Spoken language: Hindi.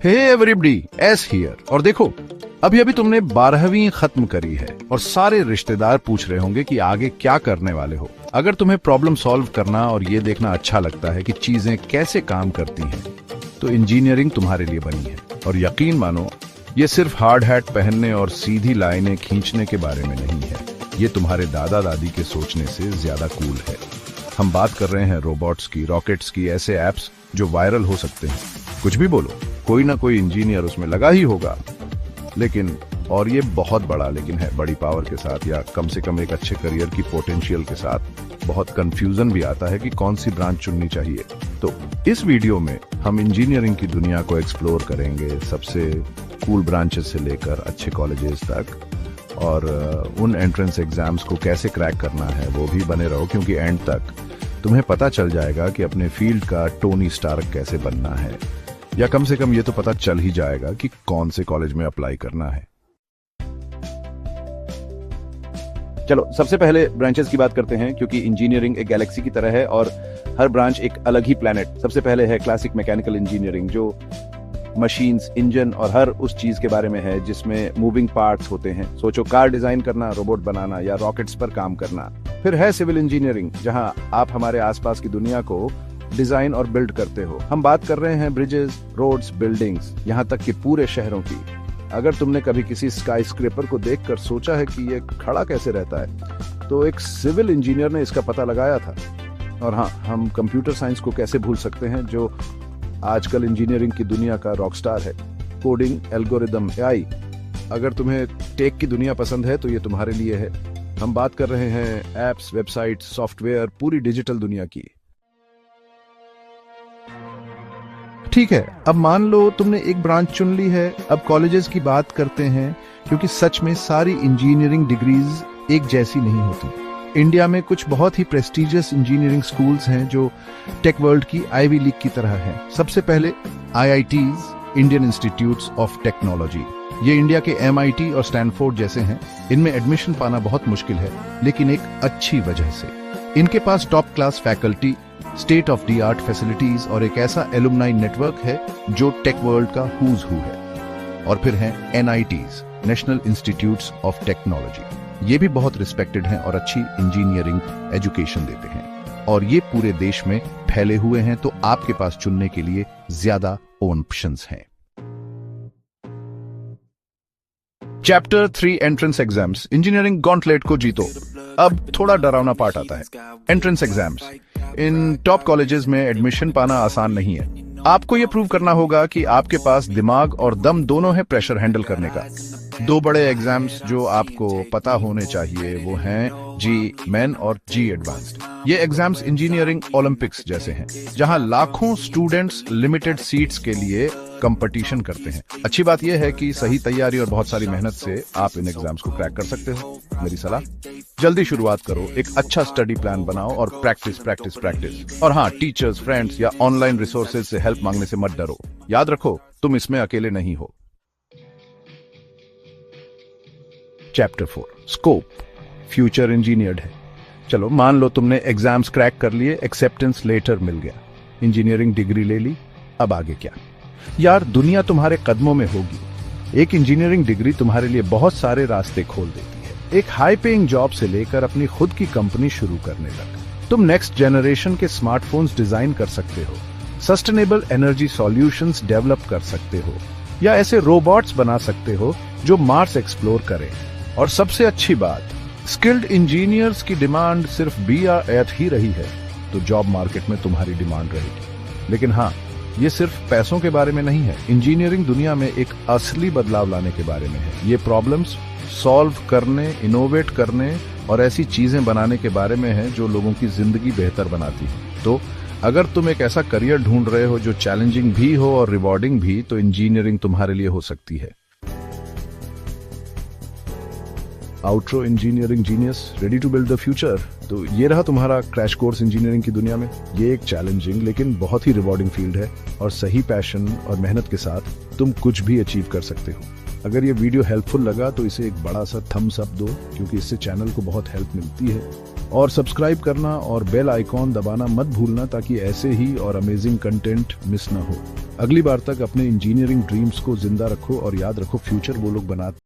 Hey everybody, S here. और देखो, अभी अभी तुमने 12वीं खत्म करी है और सारे रिश्तेदार पूछ रहे होंगे कि आगे क्या करने वाले हो। अगर तुम्हें प्रॉब्लम सॉल्व करना और ये देखना अच्छा लगता है कि चीजें कैसे काम करती हैं, तो इंजीनियरिंग तुम्हारे लिए बनी है। और यकीन मानो, ये सिर्फ हार्ड हैट पहनने और सीधी लाइनें खींचने के बारे में नहीं है। ये तुम्हारे दादा दादी के सोचने से ज्यादा कूल है। हम बात कर रहे हैं रोबोट्स की, रॉकेट्स की, ऐसे एप्स जो वायरल हो सकते हैं। कुछ भी बोलो, कोई ना कोई इंजीनियर उसमें लगा ही होगा। लेकिन, और ये बहुत बड़ा लेकिन है, बड़ी पावर के साथ या कम से कम एक अच्छे करियर की पोटेंशियल के साथ बहुत कंफ्यूजन भी आता है कि कौन सी ब्रांच चुननी चाहिए। तो इस वीडियो में हम इंजीनियरिंग की दुनिया को एक्सप्लोर करेंगे, सबसे कूल ब्रांचेस से लेकर अच्छे कॉलेजेस तक, और उन एंट्रेंस एग्जाम्स को कैसे क्रैक करना है वो भी बने रहो, क्योंकि एंड तक तुम्हें पता चल जाएगा कि अपने फील्ड का टोनी स्टार्क कैसे बनना है, या कम से कम ये तो पता चल ही जाएगा कि कौन से कॉलेज में अप्लाई करना है। चलो सबसे पहले ब्रांचेस की बात करते हैं, क्योंकि इंजीनियरिंग एक गैलेक्सी की तरह है और हर ब्रांच एक अलग ही प्लेनेट। सबसे पहले है क्लासिक मैकेनिकल इंजीनियरिंग, जो मशीन्स, इंजन और हर उस चीज के बारे में है जिसमें मूविंग पार्ट्स होते हैं। सोचो, कार डिजाइन करना, रोबोट बनाना या रॉकेट्स पर काम करना। फिर है सिविल इंजीनियरिंग, जहां आप हमारे आसपास की दुनिया को डिजाइन और बिल्ड करते हो। हम बात कर रहे हैं ब्रिजेस, रोड्स, बिल्डिंग्स, यहाँ तक कि पूरे शहरों की। अगर तुमने कभी किसी स्काई स्क्रेपर को देखकर सोचा है कि ये खड़ा कैसे रहता है, तो एक सिविल इंजीनियर ने इसका पता लगाया था। और हाँ, हम कंप्यूटर साइंस को कैसे भूल सकते हैं, जो आजकल इंजीनियरिंग की दुनिया का रॉकस्टार है। Coding, algorithm, AI. अगर तुम्हें टेक की दुनिया पसंद है तो ये तुम्हारे लिए है। हम बात कर रहे हैं एप्स, वेबसाइट, सॉफ्टवेयर, पूरी डिजिटल दुनिया की। ठीक है, अब मान लो तुमने एक ब्रांच चुन ली है। अब कॉलेजेस की बात करते हैं, क्योंकि सच में सारी इंजीनियरिंग डिग्रीज एक जैसी नहीं होती। इंडिया में कुछ बहुत ही प्रेस्टिजियस इंजीनियरिंग स्कूल्स हैं जो टेक वर्ल्ड की आईवी लीग की तरह हैं। सबसे पहले IITs, Indian institutes of technology. ये इंडिया के MIT और स्टैनफोर्ड जैसे हैं। इनमें एडमिशन पाना बहुत मुश्किल है, लेकिन एक अच्छी वजह से। इनके पास top class faculty, state of the art facilities और एक ऐसा एलुमनाई नेटवर्क है जो टेक वर्ल्ड का हुज हू है। और फिर हैं NITs, national institutes of technology. ये भी बहुत रिस्पेक्टेड हैं और अच्छी इंजीनियरिंग एजुकेशन देते हैं, और ये पूरे देश में फैले हुए हैं, तो आपके पास चुनने के लिए ज्यादा ऑप्शंस हैं। Chapter 3 entrance exams. Engineering gauntlet को जीतो। अब थोड़ा डरावना पार्ट आता है, एंट्रेंस एग्जाम्स। इन टॉप कॉलेजेस में एडमिशन पाना आसान नहीं है। आपको यह प्रूव करना होगा कि आपके पास दिमाग और दम दोनों है प्रेशर हैंडल करने का। 2 बड़े एग्जाम्स जो आपको पता होने चाहिए वो हैं जी मेन और जी एडवांस्ड। ये एग्जाम्स इंजीनियरिंग ओलंपिक्स जैसे हैं, जहां लाखों स्टूडेंट्स लिमिटेड सीट्स के लिए कंपटीशन करते हैं। अच्छी बात यह है कि सही तैयारी और बहुत सारी मेहनत से आप इन एग्जाम्स को क्रैक कर सकते हो। मेरी सलाह, जल्दी शुरुआत करो, एक अच्छा स्टडी प्लान बनाओ और प्रैक्टिस प्रैक्टिस प्रैक्टिस। और हाँ, टीचर्स, फ्रेंड्स या ऑनलाइन रिसोर्सेज से हेल्प मांगने से मत डरो। याद रखो, तुम इसमें अकेले नहीं हो। Chapter 4 scope. फ्यूचर इंजीनियर्ड है। चलो मान लो तुमने एग्जाम्स क्रैक कर लिए, एक्सेप्टेंस लेटर मिल गया, इंजीनियरिंग डिग्री ले ली। अब आगे क्या? यार, दुनिया तुम्हारे कदमों में होगी। एक इंजीनियरिंग डिग्री तुम्हारे लिए बहुत सारे रास्ते खोल देती है, एक हाई पेइंग जॉब से लेकर अपनी खुद की कंपनी शुरू करने तक। तुम नेक्स्ट जनरेशन के स्मार्टफोन्स डिजाइन कर सकते हो, सस्टेनेबल एनर्जी सॉल्यूशंस डेवलप कर सकते हो, या ऐसे रोबोट्स बना सकते हो जो मार्स एक्सप्लोर करें। और सबसे अच्छी बात, स्किल्ड इंजीनियर्स की डिमांड सिर्फ B या एथ ही रही है, तो जॉब मार्केट में तुम्हारी डिमांड रहेगी। लेकिन हाँ, ये सिर्फ पैसों के बारे में नहीं है। इंजीनियरिंग दुनिया में एक असली बदलाव लाने के बारे में है। ये प्रॉब्लम्स सॉल्व करने, इनोवेट करने और ऐसी चीजें बनाने के बारे में है जो लोगों की जिंदगी बेहतर बनाती है। तो अगर तुम एक ऐसा करियर ढूंढ रहे हो जो चैलेंजिंग भी हो और रिवॉर्डिंग भी, तो इंजीनियरिंग तुम्हारे लिए हो सकती है। Outro engineering genius, ready to build the future. तो ये रहा तुम्हारा क्रैश कोर्स इंजीनियरिंग की दुनिया में। ये एक चैलेंजिंग लेकिन बहुत ही रिवॉर्डिंग फील्ड है, और सही पैशन और मेहनत के साथ तुम कुछ भी अचीव कर सकते हो। अगर ये वीडियो हेल्पफुल लगा तो इसे एक बड़ा सा थम्स अप दो, क्योंकि इससे चैनल को बहुत हेल्प मिलती है। और सब्सक्राइब करना और बेल आइकॉन दबाना मत भूलना ताकि ऐसे ही और अमेजिंग कंटेंट मिस ना हो। अगली बार तक अपने इंजीनियरिंग ड्रीम्स को जिंदा रखो और याद रखो फ्यूचर वो लोग बनाते